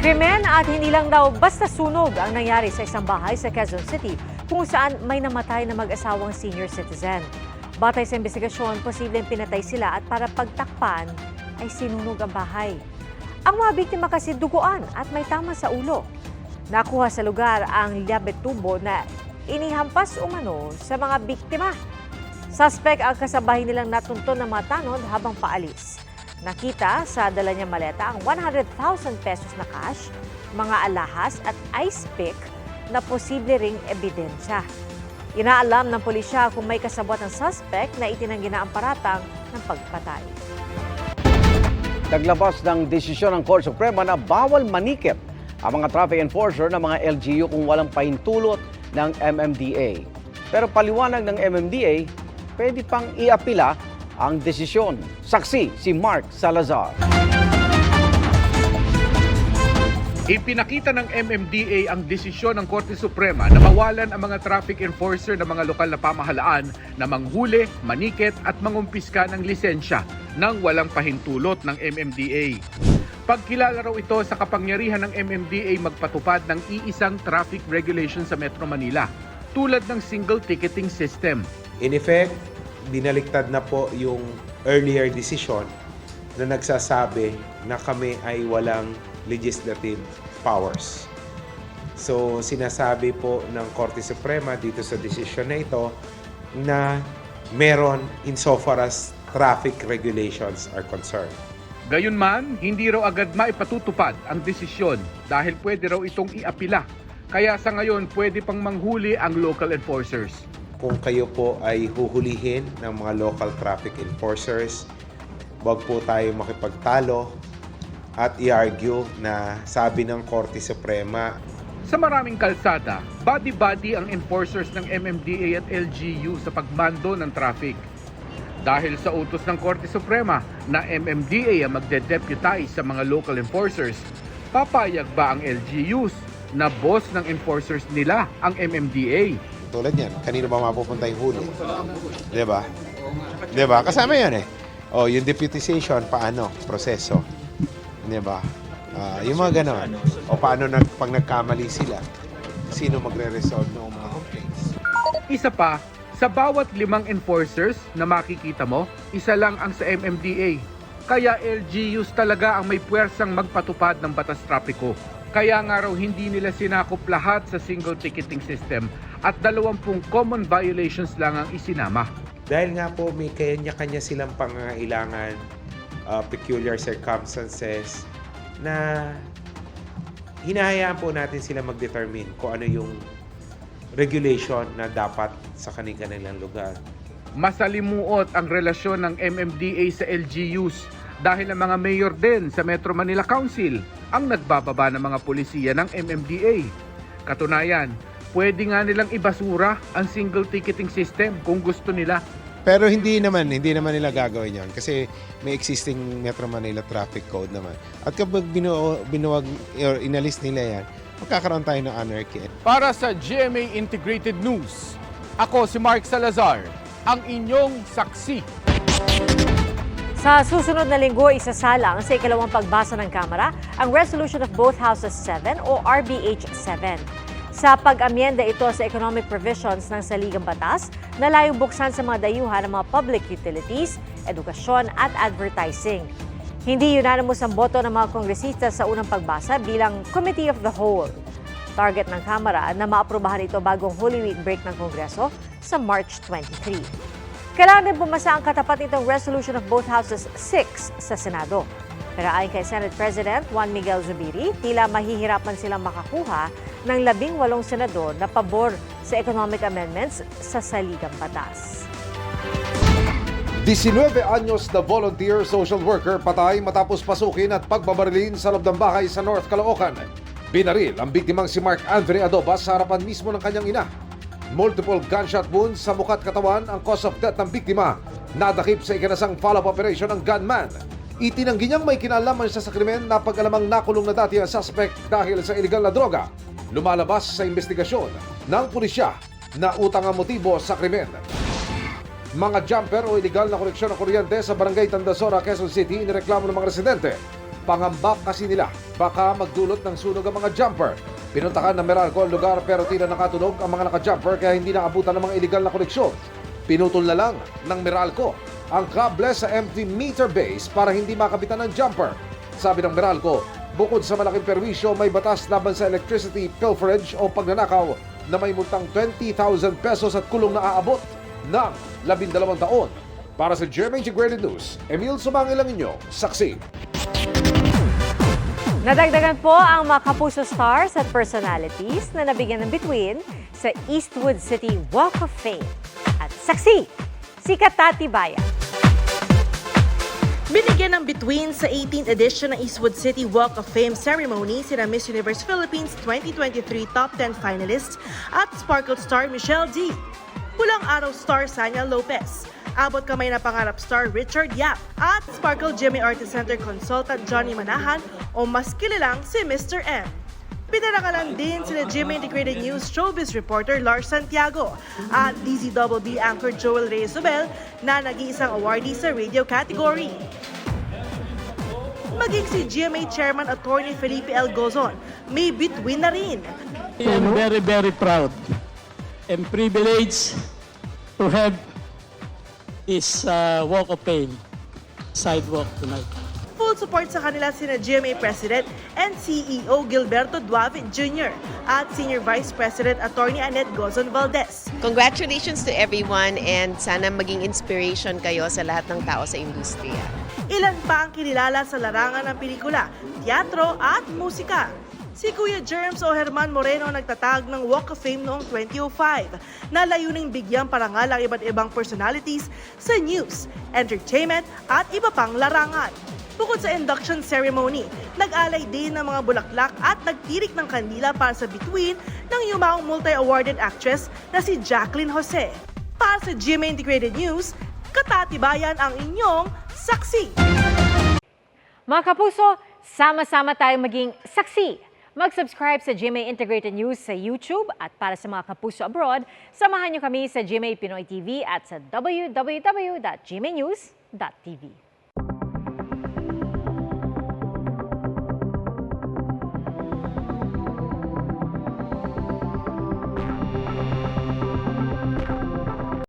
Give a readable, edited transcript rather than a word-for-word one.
Krimen at hindi lang daw basta sunog ang nangyari sa isang bahay sa Quezon City kung saan may namatay na mag-asawang senior citizen. Batay sa investigasyon, posibleng pinatay sila at para pagtakpan ay sinunog ang bahay. Ang mga biktima kasi duguan at may tama sa ulo. Nakuha sa lugar ang liabet tubo na inihampas umano sa mga biktima. Suspect ang kasabahay nilang natunton ng mga tanod habang paalis. Nakita sa dala niya maleta ang 100,000 pesos na cash, mga alahas at ice pick na posible ring ebidensya. Inaalam ng pulisya kung may kasabwat ng suspect na itinanggi na ang paratang ng pagpatay. Naglabas ng desisyon ng Korte Suprema na bawal manikip ang mga traffic enforcer ng mga LGU kung walang pahintulot ng MMDA. Pero paliwanag ng MMDA, pwede pang iapila ang desisyon. Saksi si Mark Salazar. Ipinakita ng MMDA ang desisyon ng Korte Suprema na bawalan ang mga traffic enforcer ng mga lokal na pamahalaan na manghuli, manikit at mangumpiska ng lisensya nang walang pahintulot ng MMDA. Pagkilala raw ito sa kapangyarihan ng MMDA magpatupad ng iisang traffic regulation sa Metro Manila, tulad ng single ticketing system. In effect, binaliktad na po yung earlier decision na nagsasabi na kami ay walang legislative powers. So, sinasabi po ng Korte Suprema dito sa desisyon na ito na meron insofar as traffic regulations are concerned. Gayunman, hindi raw agad maipatutupad ang desisyon dahil pwede raw itong iapila. Kaya sa ngayon, pwede pang manghuli ang local enforcers. Kung kayo po ay huhulihin ng mga local traffic enforcers, wag po tayo makipagtalo at i-argue na sabi ng Korte Suprema. Sa maraming kalsada, body-body ang enforcers ng MMDA at LGU sa pagmando ng traffic. Dahil sa utos ng Korte Suprema na MMDA ang magde-deputize sa mga local enforcers, papayag ba ang LGUs na boss ng enforcers nila ang MMDA? Tulad yan, kanino ba mapupunta yung huli? Diba? Diba? Kasama yan eh. O, yung deputization, paano? Proseso. Diba? Yung mga ganon. O paano pag nagkamali sila? Sino magre-resolve ng mga complaints? Isa pa, sa bawat 5 enforcers na makikita mo, isa lang ang sa MMDA. Kaya LGUs talaga ang may puwersang magpatupad ng batas trapiko. Kaya nga raw hindi nila sinakop lahat sa single ticketing system at 20 common violations lang ang isinama. Dahil nga po may kanya-kanya silang pangangailangan, peculiar circumstances, na hinahayaan po natin sila mag-determine kung ano yung regulation na dapat sa kanilang lugar. Masalimuot ang relasyon ng MMDA sa LGUs dahil ang mga mayor din sa Metro Manila Council ang nagbababa ng mga pulisiya ng MMDA. Katunayan, pwede nga nilang ibasura ang single ticketing system kung gusto nila. Pero hindi naman nila gagawin yan kasi may existing Metro Manila Traffic Code naman. At kapag binuwag or inalis nila yan, magkakaroon tayo ng anarchy. Para sa GMA Integrated News, ako si Mark Salazar, ang inyong saksi. Sa susunod na linggo, isasalang sa ikalawang pagbasa ng Kamara ang Resolution of Both Houses 7 o RBH 7. Sa pag-amyenda ito sa economic provisions ng saligang batas na layong buksan sa mga dayuhan ng mga public utilities, edukasyon at advertising. Hindi unanimous ang boto ng mga kongresista sa unang pagbasa bilang Committee of the Whole. Target ng Kamara na maaprubahan ito bagong Holy Week break ng Kongreso sa March 23. Kailangan din pumasa ang katapat nitong Resolution of Both Houses 6 sa Senado. Pero ayon kay Senate President Juan Miguel Zubiri, tila mahihirapan silang makakuha ng 18 senador na pabor sa economic amendments sa saligang batas. 19 anyos na volunteer social worker patay matapos pasukin at pagbabarilin sa loob ng bahay sa North Caloocan. Binaril ang biktimang si Mark Andre Adobas sa harapan mismo ng kanyang ina. Multiple gunshot wounds sa mukha at katawan ang cause of death ng biktima. Nadakip sa ikinasang follow-up operation ng gunman. Itinanggi niyang may kinalaman siya sa krimen na pag-alamang nakulong na dati ang suspect dahil sa iligal na droga. Lumalabas sa investigasyon ng pulisya na utang ang motibo sa krimen. Mga jumper o iligal na koneksyon ng kuryente sa Barangay Tandasora, Quezon City, inireklamo ng mga residente. Pangamba kasi nila baka magdulot ng sunog ang mga jumper. Pinuntahan ng Meralco ang lugar pero tila nakatunog ang mga naka-jumper kaya hindi naabutan ng mga illegal na koneksyon. Pinutol na lang ng Meralco ang kable sa empty meter base para hindi makabitan ng jumper. Sabi ng Meralco, bukod sa malaking perwisyo, may batas laban sa electricity pilferage o pagnanakaw na may multang 20,000 pesos at kulong na aabot ng 12 taon. Para sa GMA Integrated News, Emil Sumangil ang inyo, saksi. Nadagdagan po ang mga Kapuso stars at personalities na nabigyan ng bituin sa Eastwood City Walk of Fame. At saksi, si Katati Bayan. Binigyan ng bituin sa 18th edition ng Eastwood City Walk of Fame ceremony sina Miss Universe Philippines 2023 Top 10 finalists at Sparkle star Michelle D. Pulang araw star Sanya Lopez, abot kamay na pangarap star Richard Yap at Sparkle GMA Artist Center consultant Johnny Manahan o mas kilalang si Mr. M. Pinarakalan din sila GMA Integrated News showbiz reporter Lars Santiago at DZBB anchor Joel Reyes-Zubel na nag-iisang awardee sa radio category. Maging si GMA Chairman Attorney Felipe L. Gozon, may bituin na rin. I am very, very proud and privileged to have this Walk of Fame sidewalk tonight. Full support sa kanila sina GMA President and CEO Gilberto Duave Jr. at Senior Vice President Attorney Annette Gozon Valdez. Congratulations to everyone and sana maging inspiration kayo sa lahat ng tao sa industriya. Ilan pa ang kinilala sa larangan ng pelikula, teatro at musika. Si Kuya Germs o Herman Moreno nagtatag ng Walk of Fame noong 2005 na layuning bigyang parangal ang iba't ibang personalities sa news, entertainment at iba pang larangan. Bukod sa induction ceremony, nag-alay din ng mga bulaklak at nagtirik ng kandila para sa bituin ng yumaong multi-awarded actress na si Jacqueline Jose. Para sa GMA Integrated News, Katati Bayan ang inyong saksi. Mga Kapuso, sama-sama tayong maging saksi. Mag-subscribe sa GMA Integrated News sa YouTube at para sa mga Kapuso abroad, samahan niyo kami sa GMA Pinoy TV at sa www.gmanews.tv.